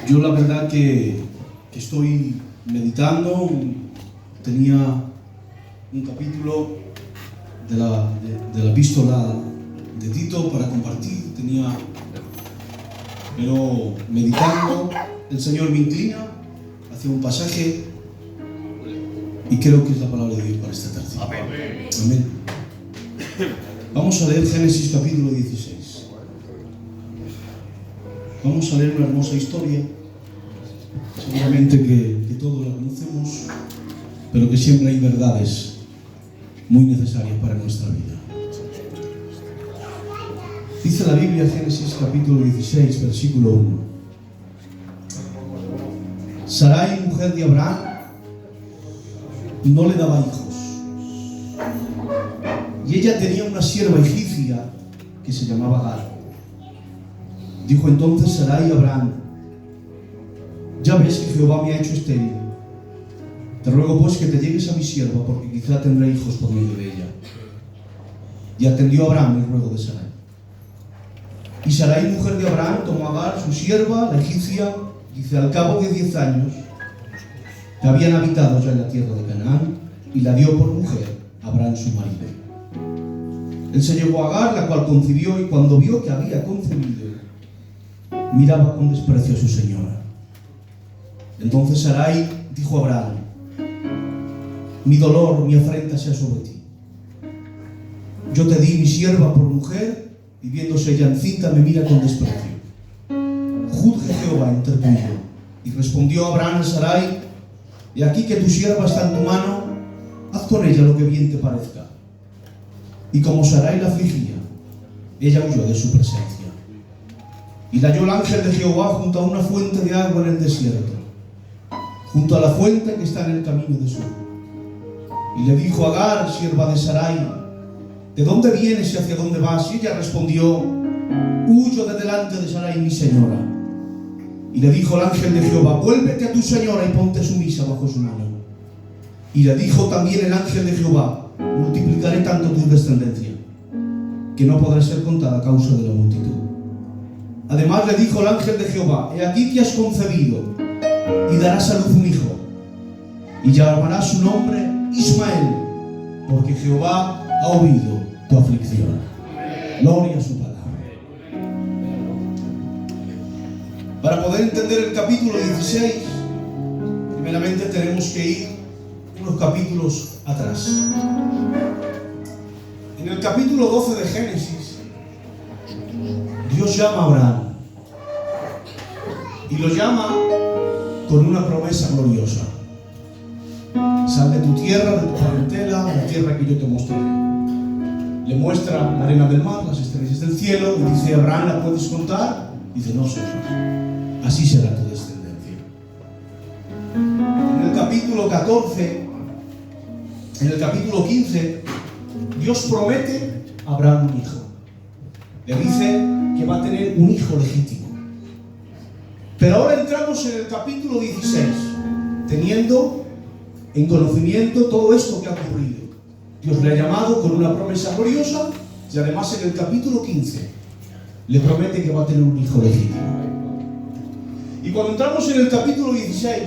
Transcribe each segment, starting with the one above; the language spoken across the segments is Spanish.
Yo la verdad que estoy meditando. Tenía un capítulo de la epístola de Tito para compartir, pero meditando, el Señor me inclina hacia un pasaje y creo que es la palabra de Dios para esta tarde. Amén. Vamos a leer Génesis capítulo 16. Vamos a leer una hermosa historia, seguramente que todos la conocemos, pero que siempre hay verdades muy necesarias para nuestra vida. Dice la Biblia, Génesis capítulo 16, versículo 1. Sarai, mujer de Abraham, no le daba hijos, y ella tenía una sierva egipcia que se llamaba Agar. Dijo entonces Sarai a Abraham: ya ves que Jehová me ha hecho estéril. Te ruego pues que te llegues a mi sierva, porque quizá tendré hijos por medio de ella. Y atendió Abraham el ruego de Sarai. Y Sarai, mujer de Abraham, tomó a Agar, su sierva, la egipcia, dice, al cabo de 10 años, que habían habitado ya en la tierra de Canaán, y la dio por mujer a Abraham su marido. Él se llevó a Agar, la cual concibió, y cuando vio que había concebido, miraba con desprecio a su señora. Entonces Sarai dijo a Abraham: mi dolor, mi afrenta sea sobre ti. Yo te di mi sierva por mujer, y viéndose ella encinta me mira con desprecio. Juzgue Jehová entre tú y yo. Y respondió Abraham a Sarai: he aquí que tu sierva está en tu mano, haz con ella lo que bien te parezca. Y como Sarai la afligía, ella huyó de su presencia. Y la halló el ángel de Jehová junto a una fuente de agua en el desierto, junto a la fuente que está en el camino de Sur. Y le dijo a Agar, sierva de Sarai: ¿de dónde vienes y hacia dónde vas? Y ella respondió: huyo de delante de Sarai mi señora. Y le dijo el ángel de Jehová: vuélvete a tu señora y ponte sumisa bajo su mano. Y le dijo también el ángel de Jehová: multiplicaré tanto tu descendencia, que no podrá ser contada a causa de la multitud. Además le dijo el ángel de Jehová: he aquí que has concebido y darás a luz un hijo, y llamarás su nombre Ismael, porque Jehová ha oído tu aflicción. Gloria a su palabra. Para poder entender el capítulo 16, primeramente tenemos que ir unos capítulos atrás. En el capítulo 12 de Génesis, Dios llama a Abraham y lo llama con una promesa gloriosa: sal de tu tierra, de tu parentela, de la tierra que yo te mostraré. Le muestra la arena del mar, las estrellas del cielo, y dice: Abraham, ¿la puedes contar? Dice: no, Señor, así será tu descendencia. En el capítulo 14, en el capítulo 15, Dios promete a Abraham un hijo. Le dice que va a tener un hijo legítimo. Pero ahora entramos en el capítulo 16, teniendo en conocimiento todo esto que ha ocurrido. Dios le ha llamado con una promesa gloriosa, y además en el capítulo 15 le promete que va a tener un hijo legítimo. Y cuando entramos en el capítulo 16,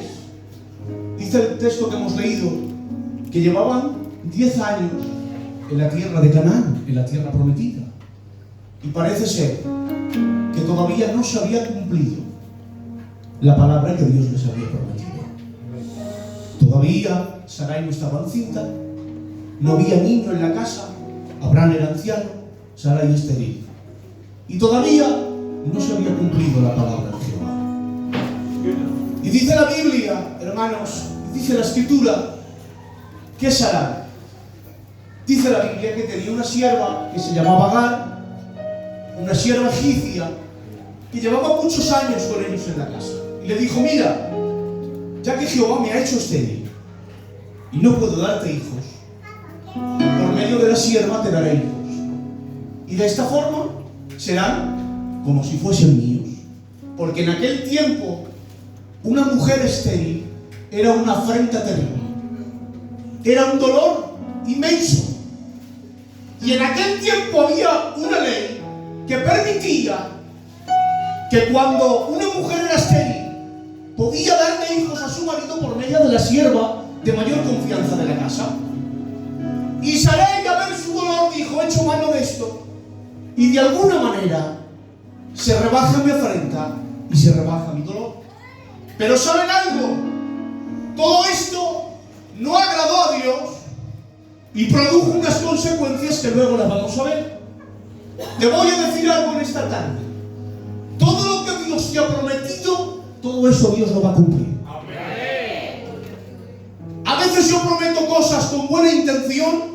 dice el texto que hemos leído que llevaban 10 años en la tierra de Canaán, en la tierra prometida. Y parece ser que todavía no se había cumplido la palabra que Dios les había prometido. Todavía Sarai no estaba encinta, no había niño en la casa, Abraham era anciano, Sarai estéril. Y todavía no se había cumplido la palabra de Jehová. Y dice la Biblia, hermanos, dice la Escritura, que Sarai, dice la Biblia que tenía una sierva que se llamaba Agar, una sierva egipcia, que llevaba muchos años con ellos en la casa. Y le dijo: mira, ya que Jehová me ha hecho estéril y no puedo darte hijos, por medio de la sierva te daré hijos. Y de esta forma serán como si fuesen míos. Porque en aquel tiempo una mujer estéril era una afrenta terrible. Era un dolor inmenso. Y en aquel tiempo había una ley que permitía que cuando una mujer era estéril, podía darle hijos a su marido por medio de la sierva de mayor confianza de la casa. Y Sarai, a ver su dolor, dijo: he hecho mano de esto, y de alguna manera se rebaja mi afrenta y se rebaja mi dolor. Pero ¿saben algo? Todo esto no agradó a Dios y produjo unas consecuencias que luego las vamos a ver. Te voy a decir algo en esta tarde. Todo lo que Dios te ha prometido, todo eso Dios lo va a cumplir. Amén. A veces yo prometo cosas con buena intención,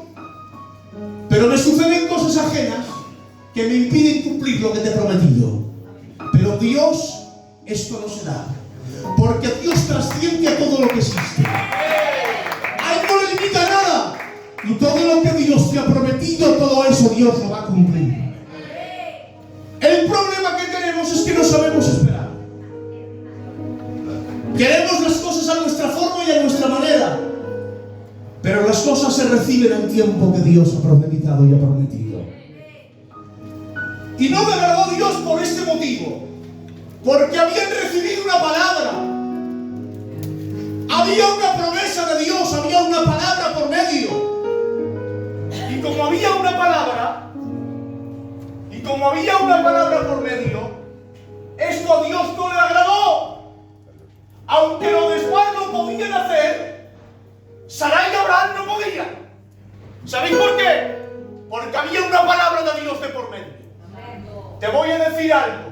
pero me suceden cosas ajenas que me impiden cumplir lo que te he prometido. Pero Dios, esto no se da, porque Dios trasciende a todo lo que existe. A Él no le limita nada. Y todo lo que Dios te ha prometido, todo eso Dios lo va a cumplir. El problema que tenemos es que no sabemos esperar. Queremos las cosas a nuestra forma y a nuestra manera, pero las cosas se reciben al tiempo que Dios ha profetizado y ha prometido. Y no me agradó Dios por este motivo, porque habían recibido una palabra. Había una promesa de Dios, había una palabra por medio. Y como había una palabra por medio, esto a Dios no le agradó. Aunque los demás lo podían hacer, Sarai y Abraham no podían. ¿Sabéis por qué? Porque había una palabra de Dios de por medio. Te voy a decir algo.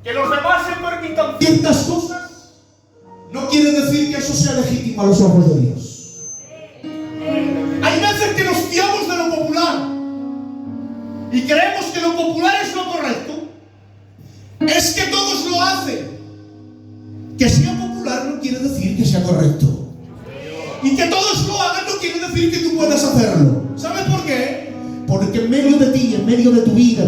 Que los demás se permitan ciertas cosas no quiere decir que eso sea legítimo a los ojos de Dios. Hay veces que nos fiamos de lo popular y creemos que lo popular es lo correcto. Es que todos lo hacen. Que sea popular no quiere decir que sea correcto. Y que todos lo hagan no quiere decir que tú puedas hacerlo. ¿Sabes por qué? Porque en medio de ti, en medio de tu vida,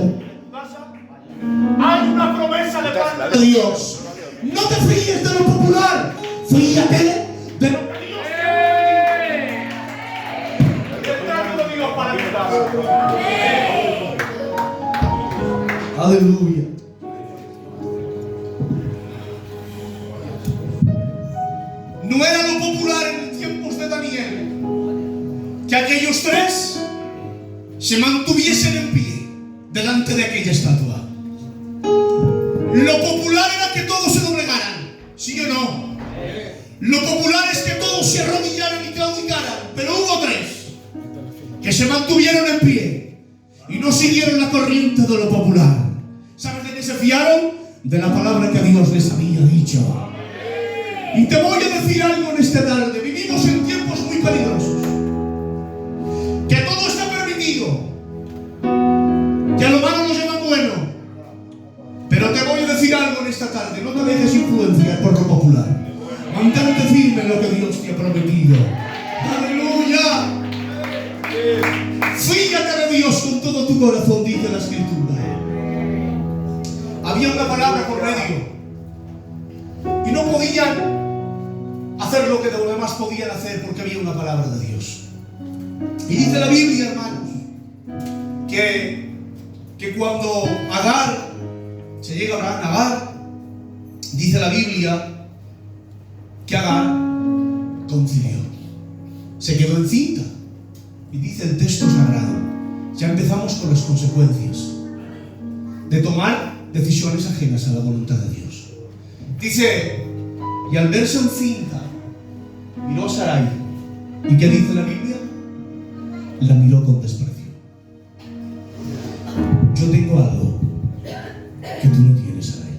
hay una promesa de parte de Dios. No te fíes de lo popular, fíjate de lo que Dios quiere. El trato de Dios para tu casa. Aleluya. No era lo popular en tiempos de Daniel que aquellos tres se mantuviesen en pie delante de aquella estatua. Lo popular era que todos se doblegaran, ¿sí o no? Lo popular es que todos se arrodillaran y claudicaran, pero hubo tres que se mantuvieron en pie y no siguieron la corriente de lo popular. ¿Sabes de qué se fiaron? De la palabra que Dios les había dicho. Y te voy a decir algo en esta tarde. Vivimos en tiempos muy peligrosos, que todo está permitido, que a lo malo nos llaman bueno. Pero te voy a decir algo en esta tarde: no te dejes influenciar por lo popular. Mantente firme en lo que Dios te ha prometido. ¡Aleluya! Fíjate de Dios con todo tu corazón, dice la Escritura. Había una palabra por medio y no podían hacer lo que los demás podían hacer porque había una palabra de Dios. Y dice la Biblia, hermanos, que cuando Agar se llega a Agar, dice la Biblia que Agar concibió, se quedó encinta. Y dice el texto sagrado, ya empezamos con las consecuencias de tomar decisiones ajenas a la voluntad de Dios. Dice, y al verse encinta, miró a Sarai. ¿Y qué dice la Biblia? La miró con desprecio. Yo tengo algo que tú no tienes, Sarai.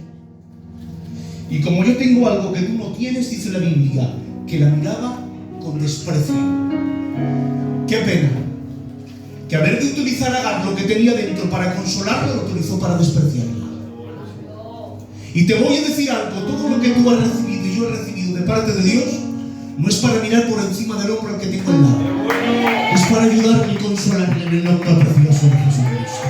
Y como yo tengo algo que tú no tienes, dice la Biblia, que la miraba con desprecio. Qué pena que haber de utilizar a Agar lo que tenía dentro para consolarla, lo utilizó para despreciarla. Y te voy a decir algo: todo lo que tú has recibido y yo he recibido de parte de Dios no es para mirar por encima del hombro al que tengo al lado, es para ayudarle y consolarle en el nombre precioso de Jesucristo.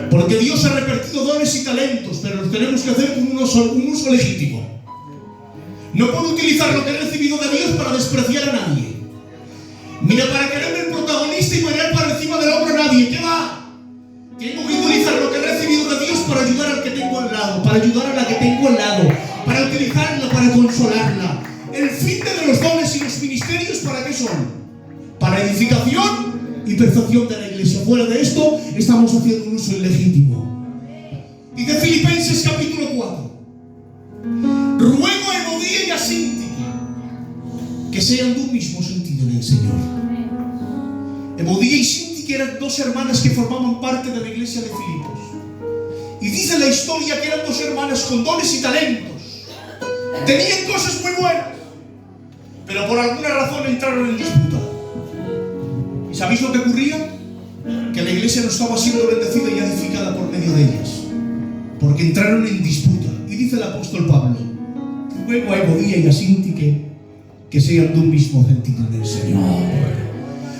Porque Dios ha repartido dones y talentos, pero los tenemos que hacer con un uso legítimo. No puedo utilizar lo que he recibido de Dios para despreciar a nadie. Mira, para quererme el protagonista y mirar para encima del hombro a nadie. ¿Qué va? Tengo que utilizar lo que he recibido de Dios para ayudar para ayudar a la que tengo al lado, para utilizarla, para consolarla. El fin de los dones y los ministerios, ¿para qué son? Para edificación y perfección de la iglesia. Fuera de esto, estamos haciendo un uso ilegítimo. Dice Filipenses capítulo 4. Ruego a Evodía y a Síntique que sean de un mismo sentido en el Señor. Evodía y Síntique eran dos hermanas que formaban parte de la iglesia de Filipos. Y dice la historia que eran dos hermanas con dones y talentos. Tenían cosas muy buenas, pero por alguna razón entraron en disputa. ¿Y sabéis lo que ocurría? Que la iglesia no estaba siendo bendecida y edificada por medio de ellas, porque entraron en disputa. Y dice el apóstol Pablo: ruego a Evodía y a Síntique que sean de un mismo sentido en el Señor.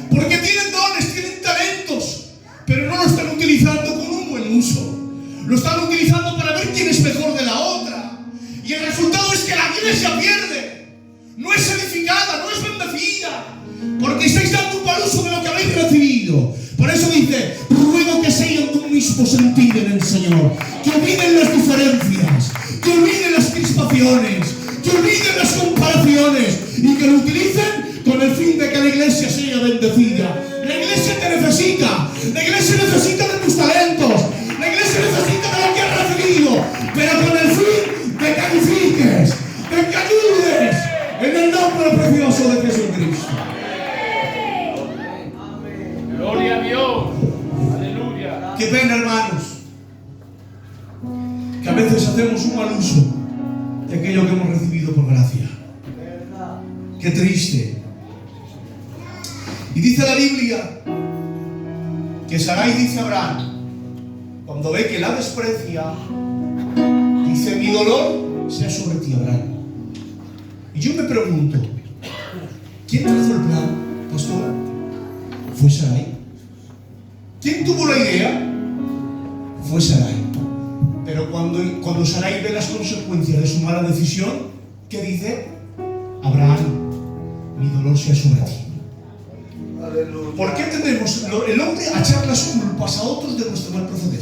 Porque tienen dones, tienen talentos, pero no lo están utilizando con un buen uso. Lo están utilizando para ver quién es mejor de la otra. Y el resultado es que la iglesia pierde. No es edificada, no es bendecida, porque estáis dando un mal uso de lo que habéis recibido. Por eso dice: ruego que sean de un mismo sentido en el Señor. Que olviden las diferencias, que olviden las crispaciones, que olviden las comparaciones, y que lo utilicen con el fin de que la iglesia sea bendecida. La iglesia te necesita. La iglesia necesita de tus talentos. La iglesia necesita de lo que has recibido, pero con el fin de que edifiques, de que ayudes, en el nombre precioso de Jesucristo. Gloria a Dios. Aleluya. Qué pena, hermanos, que a veces hacemos un mal uso de aquello que hemos recibido por gracia. Qué triste. Y dice la Biblia que Sarai dice a Abraham, cuando ve que la desprecia, dice: mi dolor sea sobre ti, Abraham. Y yo me pregunto, ¿quién trazó el plan, pastor? Fue Sarai. ¿Quién tuvo la idea? Fue Sarai. Pero cuando Sarai ve las consecuencias de su mala decisión, ¿qué dice? Abraham, mi dolor sea sobre ti. Aleluya. ¿Por qué tenemos el hombre a echar las culpas a otros de nuestro mal proceder?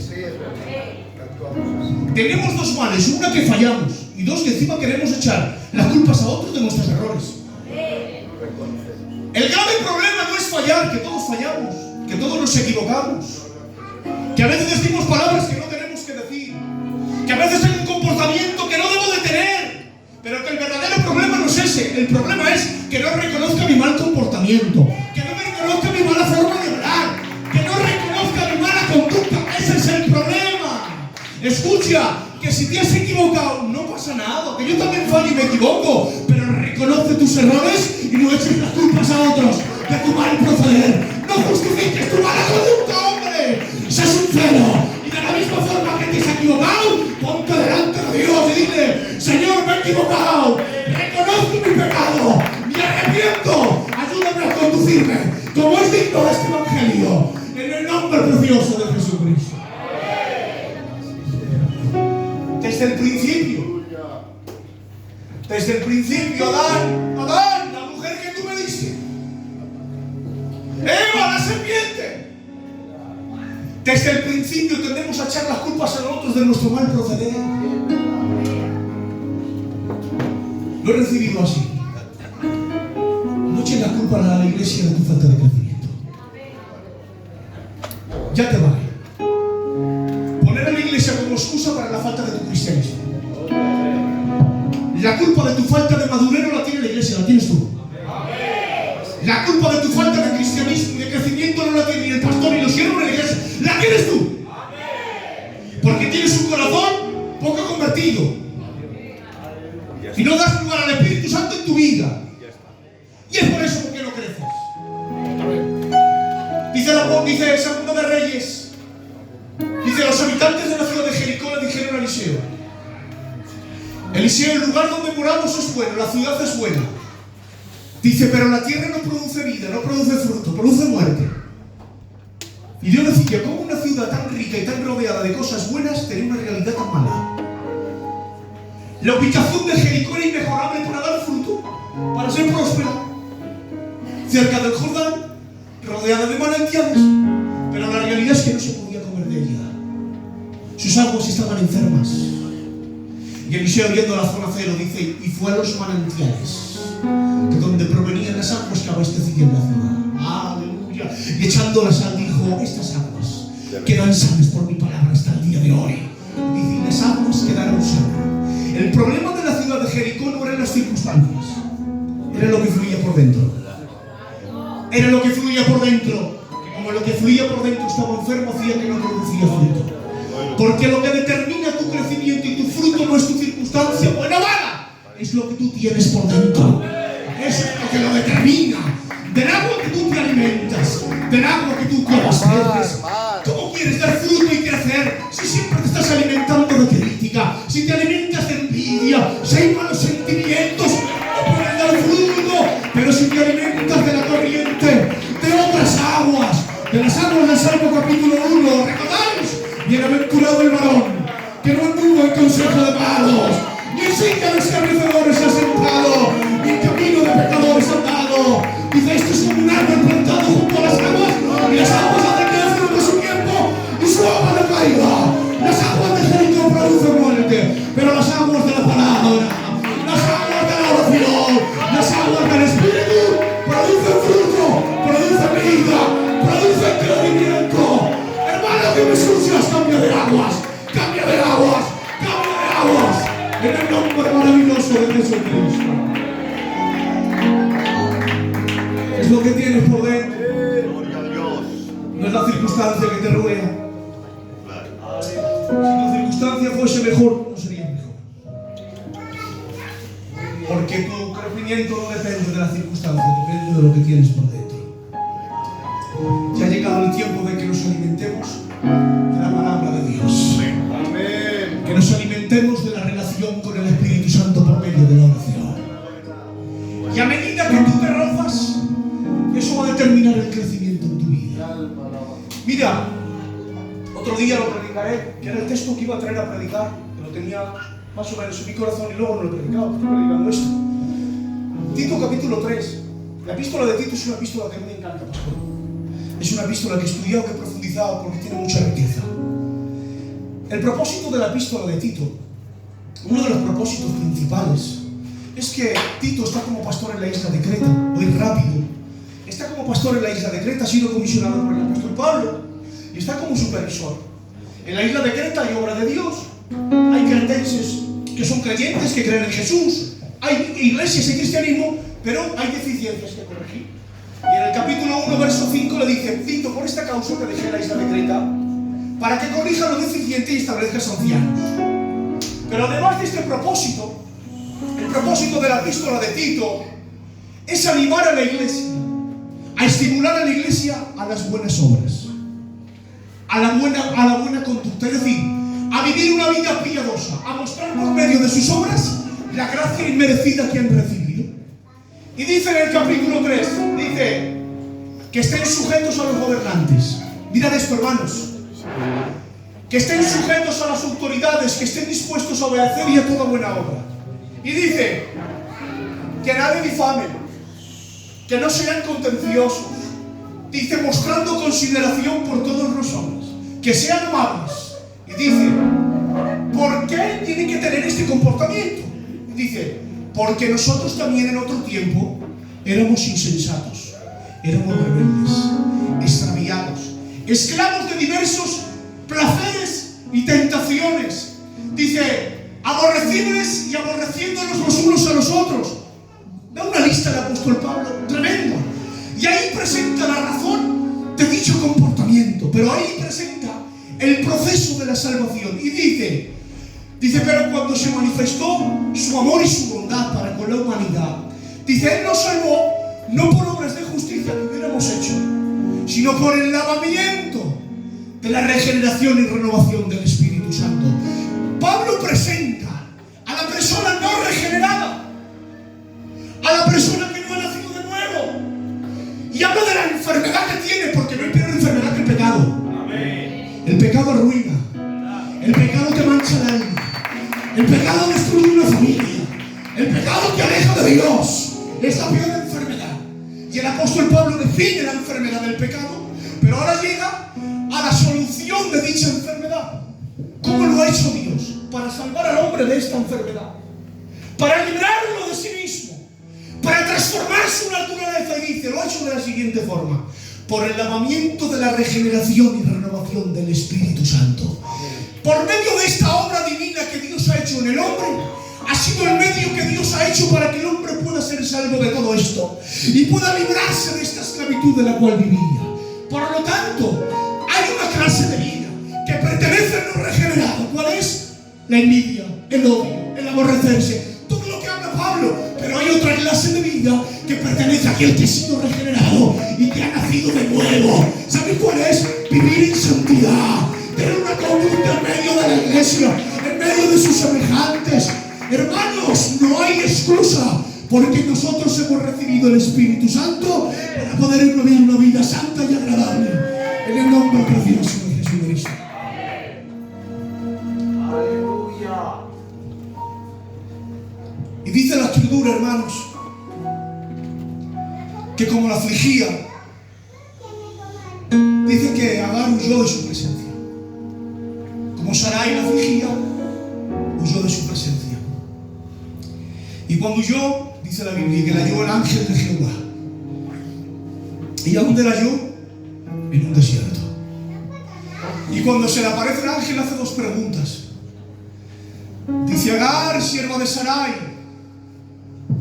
Tenemos dos males: una, que fallamos, y dos, que encima queremos echar las culpas a otros de nuestros errores. El grave problema no es fallar, que todos fallamos, que todos nos equivocamos, que a veces decimos palabras que no tenemos que decir, que a veces hay un comportamiento que no debo de tener, pero que el verdadero problema no es ese. El problema es que no reconozca mi mal comportamiento, que no me reconozca mi mala forma de hablar, que no reconozca mi mala conducta. Ese es el problema. Escucha, que si te has equivocado no pasa nada, que yo también fallo y me equivoco, pero reconoce tus errores y no eches las culpas a otros de tu mal proceder. No justifiques tu mala conducta, hombre. Sé sincero, y de la misma forma que te has equivocado, ponte delante de Dios y dile: Señor, me he equivocado, reconozco mi pecado, me arrepiento, ayúdame a conducirme como es digno de este evangelio, en el nombre precioso de Jesucristo. Desde el principio, Adán, la mujer que tú me diste, Eva, la serpiente. Desde el principio tendemos a echar las culpas a nosotros de nuestro mal proceder. Lo he recibido así. No eches la culpa a la iglesia de tu falta de crecimiento. Ya te vale. Poner a la iglesia como excusa para la falta de tu cristianismo. La culpa de tu falta de madurez no la tiene la iglesia, la tienes tú. La culpa de tu falta de cristianismo y de crecimiento no la tiene ni el pastor ni los siervos de la iglesia, la tienes tú. Porque tienes un corazón poco convertido y no das lugar al Espíritu Santo en tu vida. Y es por eso porque no creces. Dice Segundo de Reyes, dice: los habitantes de la ciudad de Jericó le dijeron a Eliseo: Eliseo, el lugar donde moramos es bueno, la ciudad es buena. Dice: pero la tierra no produce vida, no produce fruto, produce muerte. Y Dios decía: ¿cómo una ciudad tan rica y tan rodeada de cosas buenas tenía una realidad tan mala? La ubicación de Jericó era inmejorable para dar fruto, para ser próspera. Cerca del Jordán, rodeada de manantiales, pero la realidad es que no se podía comer de ella. Sus aguas estaban enfermas. Y Eliseo, yendo a la zona cero, dice, y fue a los manantiales, de donde provenían las aguas que abastecían la ciudad. Aleluya. Y echando la sal dijo, estas aguas quedan sanas por mi palabra hasta el día de hoy. Dice, y las aguas quedaron sanas. El problema de la ciudad de Jericó no eran las circunstancias, era lo que fluía por dentro. Era lo que fluía por dentro. Que como lo que fluía por dentro estaba enfermo, hacía que no producía fruto. Porque lo que determina tu crecimiento y tu fruto no es tu circunstancia buena o mala, es lo que tú tienes por dentro. Eso es lo que lo determina. Del agua que tú te alimentas, del agua que tú te abasteces. ¿Cómo quieres dar fruto y crecer si siempre te estás alimentando de crítica? Si te alimentas de envidia, si hay malos sentimientos, no puedes dar fruto. Pero si te alimentas de la corriente, de otras aguas, de las aguas del Salmo capítulo 1, ¿recordáis? Bienaventurado el varón que no anduvo en consejo de malos, ni en silla de escarnecedores ha sentado, ni en camino de pecadores ha andado. Dice, esto es como un árbol plantado junto a las aguas, y las aguas hacen que dé fruto a su tiempo, y su agua no caiga. Las aguas de Jericó producen muerte, pero las aguas de la palabra, las aguas de la oración, las aguas del Espíritu producen fruto, producen vida, producen crecimiento. Hermano, que me sucias, cambia de aguas, cambia de aguas, cambia de aguas, en el nombre maravilloso de Jesucristo. Es lo que tienes por dentro, no es la circunstancia que te rodea. Si tu circunstancia fuese mejor, no sería mejor. Porque tu crecimiento no depende de la circunstancia, depende de lo que tienes por dentro. Ya ha llegado el tiempo de que nos alimentemos de la palabra de Dios. Amén. Que nos alimentemos de la relación con el Espíritu Santo por medio de la oración. Y a medida que tú te rozas, eso va a determinar el crecimiento en tu vida. Mira, otro día lo predicaré, que era el texto que iba a traer a predicar, que lo tenía más o menos en mi corazón y luego no lo he predicado, estoy predicando esto. Tito capítulo 3. La epístola de Tito es una epístola que me encanta, pastor. Es una epístola que he estudiado, que he profundizado, porque tiene mucha riqueza. El propósito de la epístola de Tito, uno de los propósitos principales, es que Tito está como pastor en la isla de Creta. Voy rápido. Está como pastor en la isla de Creta, ha sido comisionado por el apóstol Pablo y está como supervisor. En la isla de Creta hay obra de Dios, hay cretenses que son creyentes, que creen en Jesús, hay iglesias y cristianismo, pero hay deficiencias que corregir. Y en el capítulo 1, verso 5 le dice, Tito, por esta causa te dejé la isla de Creta, para que corrija lo deficiente y establezcas ancianos. Pero además de este propósito, el propósito de la epístola de Tito es animar a la iglesia, a estimular a la iglesia a las buenas obras, a la buena conducta, es decir, a vivir una vida piadosa, a mostrar por medio de sus obras la gracia inmerecida que han recibido. Y dice en el capítulo 3, dice que estén sujetos a los gobernantes. Mirad esto, hermanos, que estén sujetos a las autoridades, que estén dispuestos a obedecer y a toda buena obra. Y dice que nadie difame, que no sean contenciosos. Dice, mostrando consideración por todos los hombres, que sean amables. Y dice, ¿por qué tienen que tener este comportamiento? Y dice, porque nosotros también en otro tiempo éramos insensatos, éramos rebeldes, extraviados, esclavos de diversos placeres y tentaciones. Dice, aborrecibles y aborreciéndonos los unos a los otros. Da una lista del apóstol Pablo tremenda. Y ahí presenta la razón de dicho comportamiento, pero ahí presenta el proceso de la salvación. Y dice, pero cuando se manifestó su amor y su bondad para con la humanidad, dice, Él nos salvó no por obras de justicia que hubiéramos hecho, sino por el lavamiento de la regeneración y renovación del Espíritu Santo. Pablo presenta a la persona no regenerada, a la persona que no ha nacido de nuevo, y habla de la enfermedad que tiene, porque no hay peor enfermedad que el pecado. Amén. El pecado arruina, el pecado te mancha el alma, el pecado destruye una familia, el pecado te aleja de Dios. Es la peor enfermedad. Y el apóstol Pablo define la enfermedad del pecado, pero ahora llega a la solución de dicha enfermedad. ¿Cómo lo ha hecho Dios? Para salvar al hombre hombre de esta enfermedad, para librarlo de sí mismo, para transformar su naturaleza. Y dice, lo ha hecho de la siguiente forma: por el lavamiento de la regeneración y renovación del Espíritu Santo. Por medio de esta obra divina que Dios ha hecho en el hombre, ha sido el medio que Dios ha hecho para que el hombre pueda ser salvo de todo esto y pueda librarse de esta esclavitud de la cual vivía. Por lo tanto, hay una clase de vida que pertenece a lo regenerado. ¿Cuál es? La envidia, el odio, el aborrecerse, todo lo que habla Pablo. Pero hay otra clase de vida que pertenece a aquel que ha sido regenerado y que ha nacido de nuevo. ¿Sabes cuál es? Vivir en santidad, tener una conducta en medio de la iglesia, en medio de sus semejantes. Hermanos, no hay excusa, porque nosotros hemos recibido el Espíritu Santo para poder vivir una vida santa y agradable, en el nombre precioso de Jesucristo. Aleluya. Y dice la Escritura, hermanos, que como la afligía, dice que Agar huyó de su presencia. Como Sarai la afligía, huyó de su presencia. Y cuando huyó, dice la Biblia, que la halló el ángel de Jehová. ¿Y a dónde la halló? En un desierto. Y cuando se le aparece el ángel, hace dos preguntas. Dice: Agar, sierva de Sarai,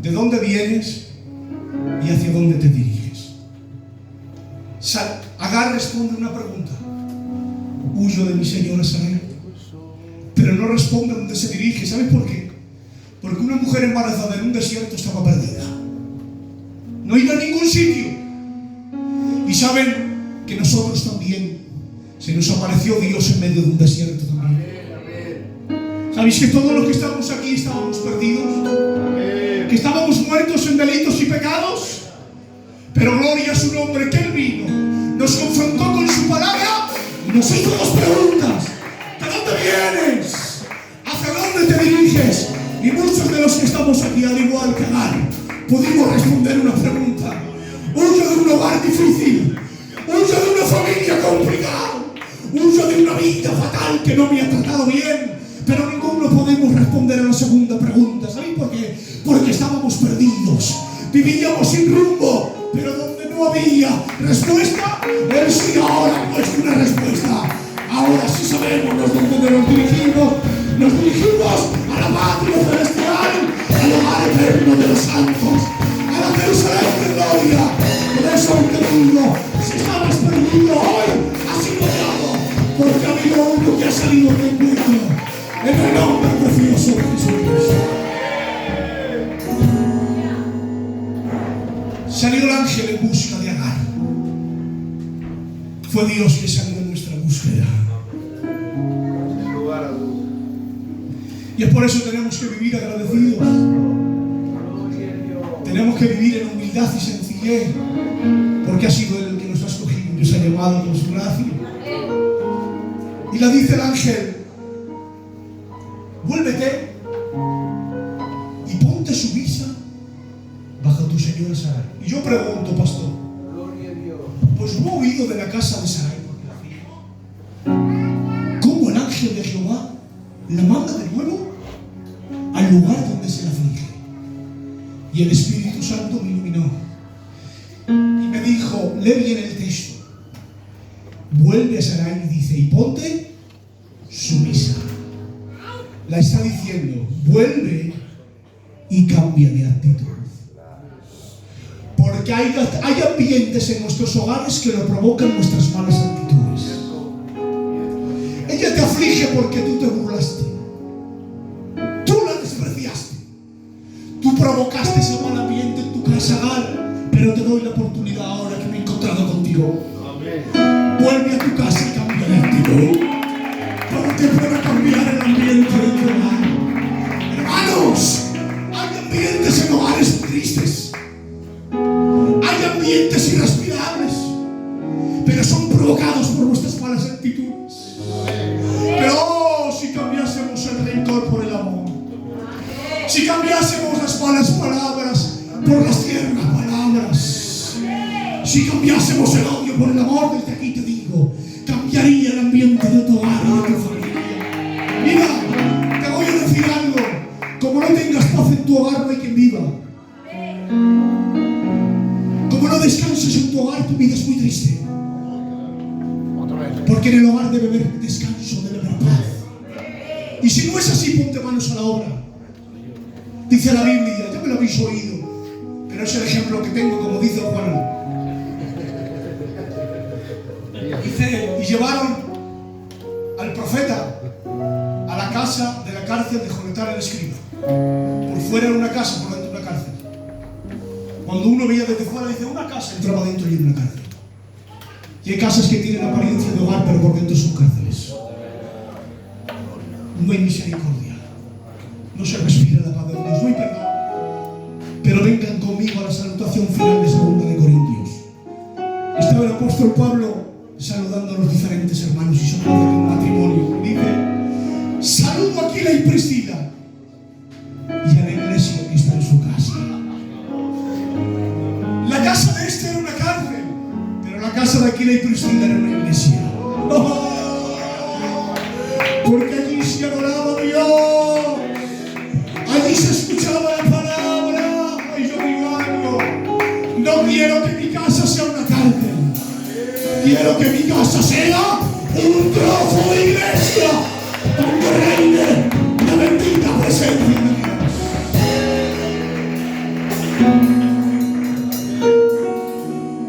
¿de dónde vienes y hacia dónde te diriges? Agar responde una pregunta: huyo de mi señora Sarai. Pero no responde a dónde se dirige. ¿Sabes por qué? Porque una mujer embarazada en un desierto estaba perdida. No iba a ningún sitio. Y saben que nosotros también se nos apareció Dios en medio de un desierto también. ¿Sabéis que todos los que estamos aquí estábamos perdidos? Que estábamos muertos en delitos y pecados. Pero gloria a su nombre, que Él vino, nos confrontó con su palabra y nos hizo dos preguntas: ¿de dónde vienes? ¿Hacia dónde te diriges? Y muchos de los que estamos aquí, al igual que Agar, pudimos responder una pregunta. Huyo de un hogar difícil, huyo de una familia complicada, huyo de una vida fatal que no me ha tratado bien. Pero ninguno podemos responder a la segunda pregunta. ¿Sabéis por qué? Porque estábamos perdidos, vivíamos sin rumbo, pero donde no había respuesta, Él sí ahora ha puesto una respuesta. Ahora sí sabemos dónde nos dirigimos. Nos dirigimos a la patria celestial, al hogar eterno de los santos, a la Jerusalén de gloria. Por eso te digo, si estabas perdido hoy, has sido hallado, porque ha habido uno que ha salido de encuentro, en el nombre precioso de Jesucristo. Salió el ángel en busca de Agar. Fue Dios que salió en nuestra búsqueda. Y es por eso que tenemos que vivir agradecidos. Tenemos que vivir en humildad y sencillez, porque ha sido Él el que nos ha escogido y nos ha llamado con su gracia. Y le dice el ángel: vuélvete y ponte sumisa bajo tu señora Sarai. Y yo pregunto, pastor, pues no he oído de la casa de Sarai porque la fiel. ¿Cómo el ángel de Jehová la manda de nuevo al lugar donde se la aflige? Y el Espíritu Santo me iluminó y me dijo: lee bien el texto. Vuelve a Sarai y dice: y ponte sumisa. La está diciendo: vuelve y cambia de actitud. Porque hay ambientes en nuestros hogares que lo provocan nuestras malas actitudes. Ella te aflige porque tú te burlaste, tú la despreciaste, tú provocaste ese mal ambiente en tu casa, Agar. Pero te doy la oportunidad ahora que me he encontrado contigo. Vuelve a tu casa y cambia de actitud, para que pueda cambiar el ambiente de tu hogar. Hermanos, hay ambientes en hogares tristes, hay ambientes irrespirables, pero son provocados por nuestras malas actitudes. Pero si cambiásemos el rencor por el amor, si cambiásemos las malas palabras por las tiernas palabras, si cambiásemos el odio por el amor, desde aquí te digo, cambiaría el ambiente de tu hogar y de tu familia. Mira, te voy a decir algo. Como no tengas paz en tu hogar, no hay quien viva. Como no descanses en tu hogar, tu vida es muy triste. Porque en el hogar debe haber descanso, debe haber paz. Y si no es así, ponte manos a la obra. Dice la Biblia, ya me lo habéis oído, pero es el ejemplo que tengo, como dice Juan. Dice, y llevaron al profeta a la casa de la cárcel de Jonatán el escriba. Por fuera era una casa, por dentro una cárcel. Cuando uno veía desde fuera, dice, una casa, entraba dentro y era una cárcel. Y hay casas que tienen apariencia de hogar, pero por dentro son cárceles. No hay misericordia. No se respira la paz de Dios. No hay perdón. Pero vengan conmigo a la salutación final de 2 de Corintios. Estaba el apóstol Pablo saludando a los diferentes hermanos y sobre todo en un matrimonio. Dice, saludo a Aquila y Priscila y a la iglesia que está en su casa. La casa de este era una cárcel, pero la casa de Aquila y Priscila era una iglesia. ¡Oh! Porque allí se adoraba a Dios, allí se escuchaba la palabra. Y yo digo algo, no quiero que mi casa sea una cárcel, quiero que mi casa sea un trozo de iglesia donde reine la bendita presencia de Dios.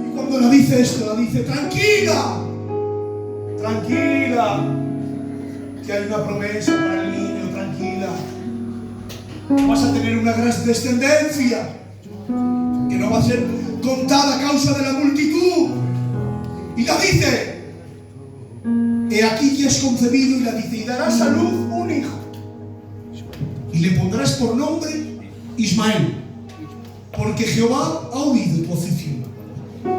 Y cuando la dice esto, la dice tranquila, tranquila, que hay una promesa para el niño, tranquila. Vas a tener una gran descendencia que no va a ser contada a causa de la multitud. Y la dice, he aquí que has concebido, y la dice, y darás a luz un hijo, y le pondrás por nombre Ismael, porque Jehová ha oído tu aflicción.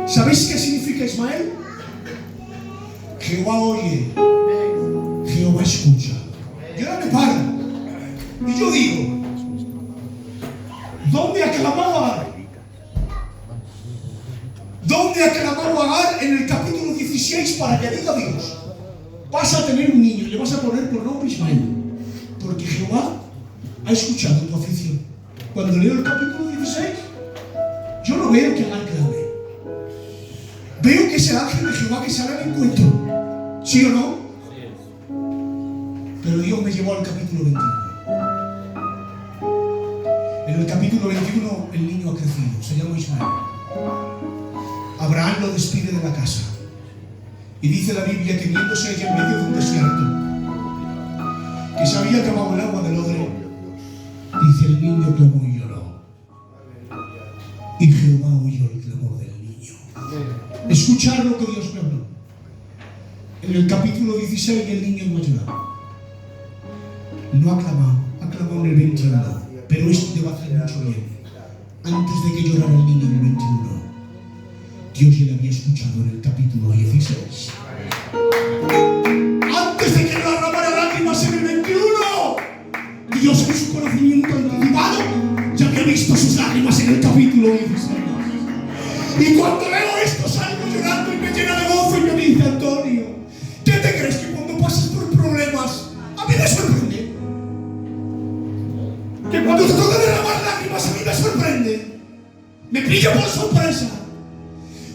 ¿Sabéis qué significa Ismael? Jehová oye, Jehová escucha. Y ahora me paro y yo digo, ¿dónde aclamaba Agar? ¿Dónde aclamaba Agar en el capítulo 16 para que diga Dios, vas a tener un niño y le vas a poner por nombre Ismael, porque Jehová ha escuchado tu aflicción? Cuando leo el capítulo 16, yo no veo que Agar clame. Veo que es el ángel de Jehová que sale al encuentro. ¿Sí o no? Pero Dios me llevó al capítulo 21. En el capítulo 21 el niño ha crecido, se llama Ismael. Abraham lo despide de la casa. Y dice la Biblia que viéndose ella en medio de un desierto, que se había acabado el agua del odre, dice, el niño clamó y lloró. Y Jehová oyó el clamor del niño. Escuchar lo que Dios me habló. En el capítulo 16 el niño no ha llorado. No ha clamado en el 21, pero esto te va a hacer mucho bien. Antes de que llorara el niño en el 21, Dios ya le había escuchado en el capítulo 16. Antes de que derramara lágrimas en el 21, Dios en su conocimiento anticipado ya había visto sus lágrimas en el capítulo 16. Y cuando leo esto salgo llorando y me llena de gozo y me dice, Antonio, ¿qué te crees que cuando pasas por problemas a mí me sorprende? Que cuando te toca derramar lágrimas a mí me sorprende. Me pilla por sorpresa.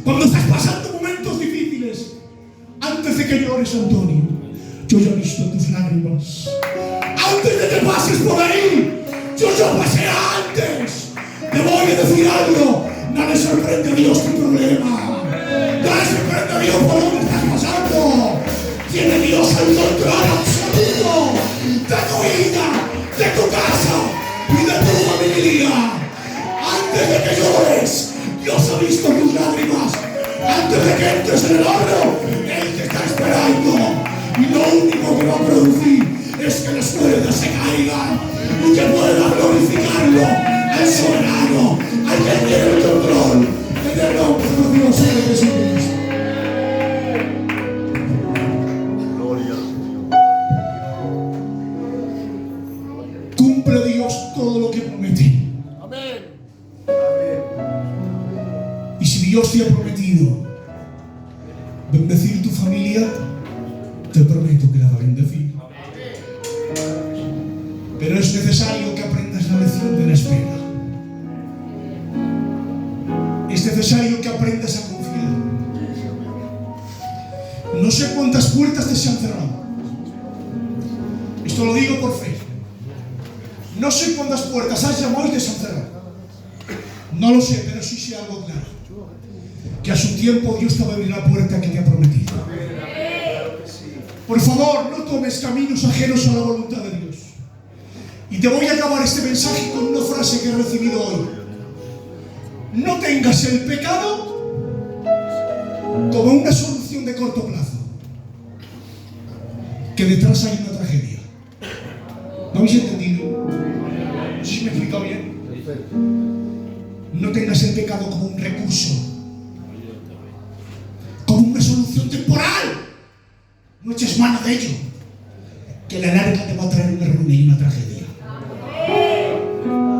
Cuando estás pasando momentos difíciles, antes de que llores, Antonio, yo ya he visto tus lágrimas. Antes de que pases por ahí, yo ya pasé antes. Te voy a decir algo. No le sorprende a Dios tu problema. No le sorprende a Dios por dónde estás pasando. Tiene Dios el control absoluto de tu vida, de tu casa y de tu familia. Antes de que llores, Dios ha visto tus lágrimas. Antes de que entres en el horno, Él te está esperando. Y lo único que va a producir es que las cuerdas se caigan y que pueda glorificarlo al soberano, al que tiene el control, en el nombre de Dios y de Jesucristo. Gloria. Cumple Dios todo lo que promete. Amén. Y si Dios te ha prometido bendecir tu familia, te prometo que la va a bendecir. Pero es necesario que aprendas la lección de la espera. Es necesario que aprendas a confiar. No sé cuántas puertas te se han cerrado. Esto lo digo por fe. No sé cuántas puertas has llamado y te se han cerrado. No lo sé, pero sí sé algo claro. Que a su tiempo Dios te va a abrir la puerta que te ha prometido. Por favor, no tomes caminos ajenos a la voluntad de Dios. Y te voy a acabar este mensaje con una frase que he recibido hoy. No tengas el pecado como una solución de corto plazo, que detrás hay una tragedia. ¿No habéis entendido? No sé si me he explicado bien. No tengas el pecado como un recurso, como una solución temporal. No eches mano de ello, que a la larga te va a traer una ruina y una tragedia.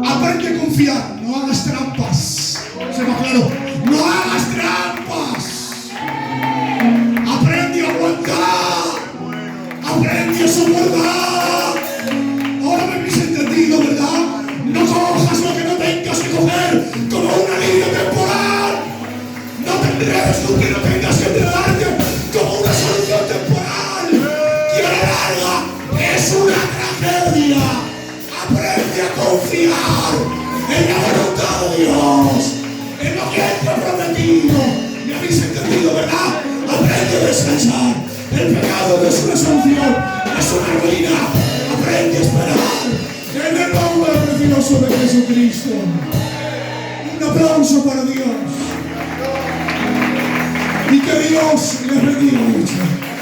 Aprende a confiar, no hagas trampas. ¿Se va claro? No hagas trampas. Aprende a aguantar. Aprende a soportar. Ahora me habéis entendido, ¿verdad? No cojas lo que no tengas que coger como una línea temporal. No te enredes lo que no tengas que enredarte como una solución temporal, que a la larga es una tragedia. Aprende a confiar en la voluntad de Dios, en lo que Él te ha prometido. ¿Me habéis entendido, verdad? Aprende a descansar. El pecado no es una solución, es una ruina. Aprende a esperar en el nombre precioso de Jesucristo. Un aplauso para Dios. Y que Dios les bendiga mucho.